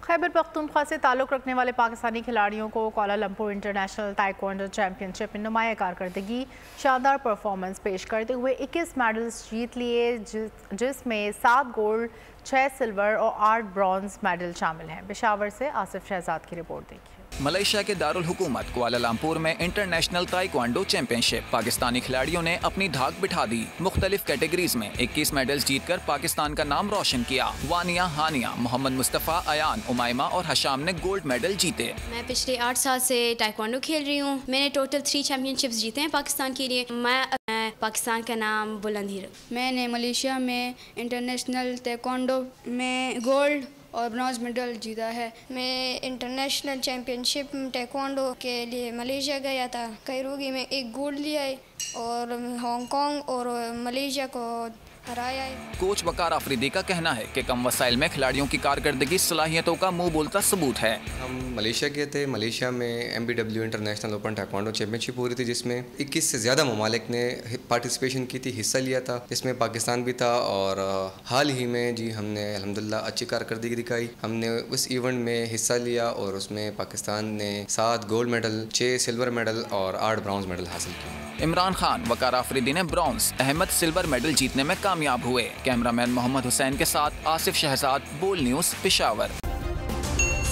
खैबर पख्तूनख्वा से ताल्लुक़ रखने वाले पाकिस्तानी खिलाड़ियों को कुआलालंपुर इंटरनेशनल ताइक्वांडो चैंपियनशिप में नुमाया कारकर्दगी शानदार परफॉर्मेंस पेश करते हुए 21 मेडल्स जीत लिए, जिसमें 7 गोल्ड, 6 सिल्वर और 8 ब्रॉन्ज मेडल शामिल हैं। पेशावर से आसिफ शहजाद की रिपोर्ट देखिए। मलेशिया के दारुल हुकूमत कुआलालंपुर में इंटरनेशनल ताइक्वांडो चैंपियनशिप पाकिस्तानी खिलाड़ियों ने अपनी धाक बिठा दी। मुख्तलिफ कैटेगरीज में 21 मेडल्स जीतकर पाकिस्तान का नाम रोशन किया। वानिया, हानिया, मोहम्मद मुस्तफ़ा, अयान, उमाइमा और हशाम ने गोल्ड मेडल जीते। मैं पिछले 8 साल से ताइक्वांडो खेल रही हूँ। मैंने टोटल 3 चैंपियनशिप्स जीते हैं पाकिस्तान के लिए। मैं पाकिस्तान का नाम बुलंद ही रखूं। मैंने मलेशिया में इंटरनेशनल ताइक्वांडो में गोल्ड और ब्रॉन्ज मेडल जीता है। मैं इंटरनेशनल चैंपियनशिप ताइक्वांडो के लिए मलेशिया गया था। कैरोगी में 1 गोल्ड लिया है और हांगकांग और मलेशिया को हराया है। कोच वकार आफरीदी का कहना है कि कम वसाइल में खिलाड़ियों की कारकर्दगी सलाहियतों का मुंह बोलता सबूत है। हम मलेशिया गए थे। मलेशिया में MBW international open taekwondo championship हो रही थी, जिसमें 21 से ज़्यादा ममालिक ने पार्टिसिपेशन की थी, हिस्सा लिया था। इसमें पाकिस्तान भी था और हाल ही में जी हमने अल्हम्दुलिल्लाह अच्छी कारकर्दगी दिखाई। हमने उस इवेंट में हिस्सा लिया और उसमें पाकिस्तान ने 7 गोल्ड मेडल, 6 सिल्वर मेडल और 8 ब्रॉन्ज मेडल हासिल किए। इमरान खान, वकार आफरीदी ने ब्रॉन्ज, अहमद सिल्वर मेडल जीतने में कामयाब हुए। कैमरामैन मोहम्मद हुसैन के साथ आसिफ शहजाद, बोल न्यूज़, पेशावर।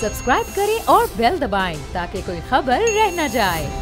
सब्सक्राइब करें और बेल दबाएं ताकि कोई खबर रह न जाए।